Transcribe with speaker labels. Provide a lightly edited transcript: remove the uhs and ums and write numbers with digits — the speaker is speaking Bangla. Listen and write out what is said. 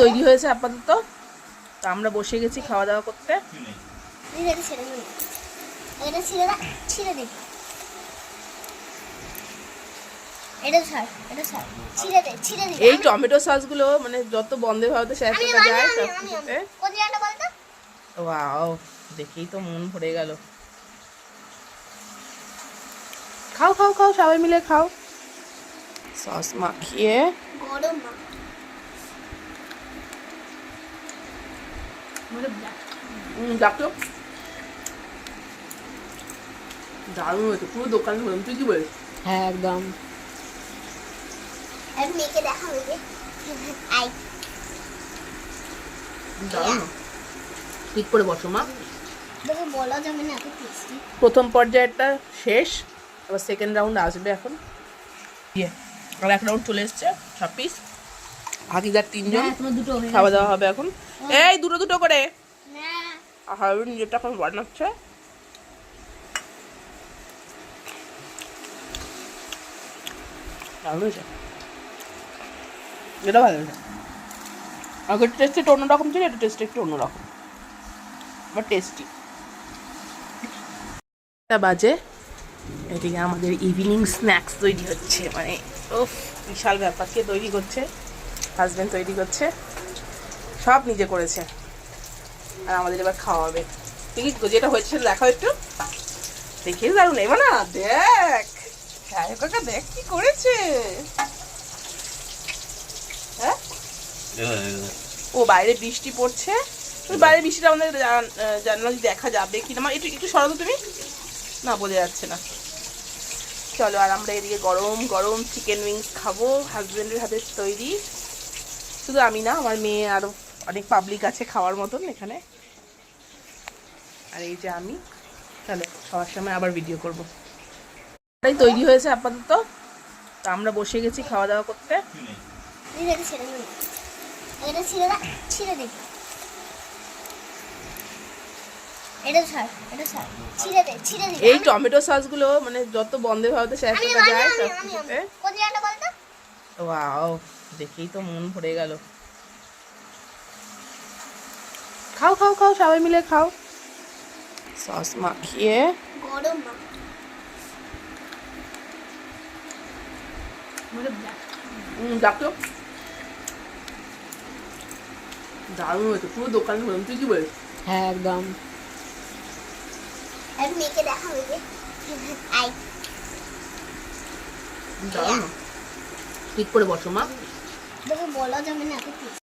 Speaker 1: তৈরি হয়েছে আপাতত, তো আমরা বসে গেছি খাওয়া দাওয়া করতে। এই টমেটো সসগুলো মানে যত বন্দে ভারতে শেয়ারটা যায় সব কিছুতে। ওয়াও, দেখেই তো মন ভরে গেল। খাও খাও খাও, সবাই মিলে খাও। সস মাখিয়ে
Speaker 2: গরম
Speaker 1: ডাকো, দারুণ হয়েছে, পুরো দোকান হলাম। তুই কি বলিস?
Speaker 3: হ্যাঁ একদম।
Speaker 2: আমি মেয়েকে দেখাবো যে আই
Speaker 1: দারুণ, ঠিক করে বসো মা।
Speaker 2: দেখো বলা যাবে না এত টেস্টি।
Speaker 1: প্রথম পর্যায়টা শেষ, আবার সেকেন্ড রাউন্ড আসবে এখন। আর এক রাউন্ড চলে এসছে, 6 পিস। ভাগিদার 3 জন, খাওয়া দাওয়া হবে এখন। এই দুটো দুটো করে হারুন নিজেরটা এখন বানাচ্ছে। দারুণ হয়েছে, এটা ভালো হয়েছে। আগের টেস্টে একটু অন্যরকম ছিল, এটা টেস্টে একটু অন্যরকম, বাট টেস্টি। বাজে, এদিকে আমাদের ইভিনিং স্ন্যাক্স তৈরি হচ্ছে। মানে ওফ, বিশাল ব্যাপার। কে তৈরি করছে? হাজব্যান্ড তৈরি করছে, সব নিজে করেছে। আর আমাদের এবার খাওয়াবে। ঠিক যেটা হয়েছে সেটা দেখাও একটু। দেখিস দারুণ, এবার না দেখ কাকা, দেখ কি করেছে। হ্যাঁ, ও বাইরে বৃষ্টি পড়ছে, বাইরে বৃষ্টিটা আমাদের জানলা দেখা যাবে কিনা। আমার একটু একটু সরাতো তুমি, না বোঝা যাচ্ছে না। চলো, আর আমরা এদিকে গরম গরম চিকেন উইংস খাবো, হাজব্যান্ডের হাতের তৈরি। শুধু আমি না, আমার মেয়ে আরও অনেক পাবলিক আছে খাওয়ার মতন এখানে। আর এই যে আমি। চলো, সবার সময় আবার ভিডিও করবো। তৈরি হয়েছে আপাতত, তো আমরা বসে গেছি খাওয়া দাওয়া করতে। এই টমেটো সসগুলো মানে যত বন্দে ভারতে শেয়ারটা যায় সব কিছুতে। ওয়াও, দেখেই তো মন ভরে গেল। খাও খাও খাও, সবাই মিলে খাও। সস মাখিয়ে
Speaker 2: গরম
Speaker 1: ডাকো, দারুণ হয়েছে, পুরো দোকান হলাম। তুই কি বলিস?
Speaker 3: হ্যাঁ একদম।
Speaker 2: আমি মেয়েকে দেখাবো যে আই
Speaker 1: দারুণ, ঠিক করে বসো মা।
Speaker 2: দেখো বলা যাবে না এত টেস্টি।